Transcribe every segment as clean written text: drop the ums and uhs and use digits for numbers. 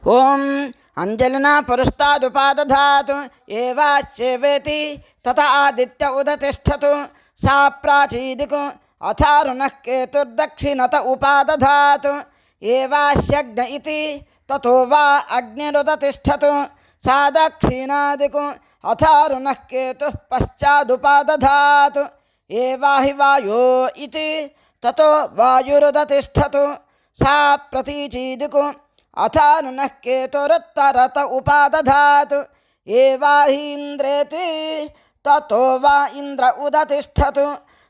ఓం అంజలినా పురస్తాదుపాదధాతు ఏవాశ్చేవేతి తత ఆదిత్య ఉదతిష్ఠతు సా ప్రాచీదికు అథారుణః కేతుర్దక్షిణత ఉపాదధాతు ఏవాశ్యగ్న ఇతి తతో వా అగ్నిరుదతిష్ఠతు సా దక్షిణాదికు అథారుణః కేతుః పశ్చాదుపాదధాతు ఏవాహి వాయో ఇతి తతో వాయురుదతిష్ఠతు సా ప్రతీచీదికు అథారుణః కేతురుత్తరత ఉపాదధాతు ఏవాహీంద్రేతి తతో వా ఇంద్ర ఉదతిష్ఠతు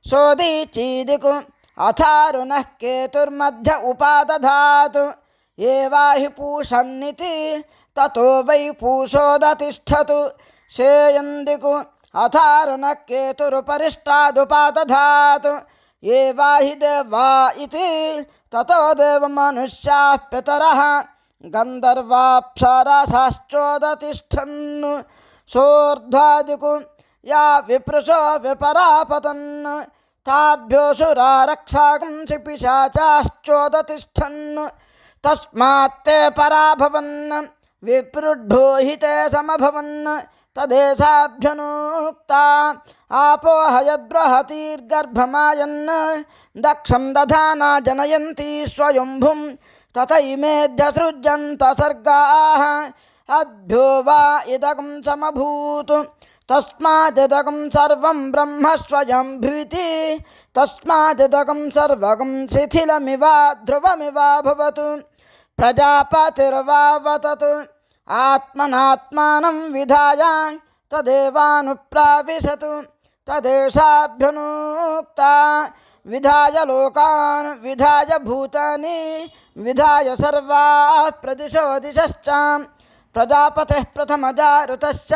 సోదీచీదికు అథారుణః కేతుర్మధ్య ఉపాదధాతు ఏవాహి పూషన్నితి తతో వై పూషోదతిష్ఠతు శేయందికు అథారుణః కేతురుపరిష్టాదుపాదధాతు ఏవాహి దేవా ఇతి తతో దేవమనుష్యాః పితరః గంధర్వాప్సరసాశ్చోదతిష్ఠన్ సోర్ధ్వాదికు యా విప్రుషో విపరాపతన్ తాభ్యోऽసురారక్షాంసి పిశాచాశ్చోదతిష్ఠన్ తస్మాత్తే పరాభవన్ విప్రుఢ్ఢో హి తే సమభవన్ తదేశాభ్యనూక్తా ఆపో హయద్బృహతిర్గర్భమాయన్ దక్షం దధానా జనయంతి స్వయంభుం తథైమేధ్యసృజ్యంత సర్గాః అద్భ్యో వా ఇదకం సమభూత్ తస్మాదిదకం సర్వం బ్రహ్మ స్వయంభువితి తస్మాదిదకం సర్వగం శిథిలమివ ధ్రువమివాభవతు ప్రజాపతిర్వావతతు ఆత్మనాత్మానం విధాయ తదేవానుప్రావిశతు తదేశాభ్యనూక్తా విధాయ లోకాన్ విధాయ భూతాని విధాయ సర్వాః ప్రదిశో దిశశ్చ ప్రజాపతిః ప్రథమజారుతశ్చ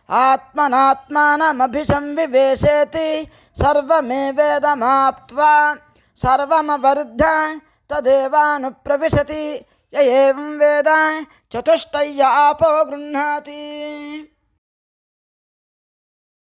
ఆత్మనాత్మానమభిసంవివేశేతి సర్వమేవేదమాప్త్వా సర్వమవరుద్ధ తదేవానుప్రవిశతి య ఏవం వేద చతుష్టయ ఆపో గృహ్ణాతి.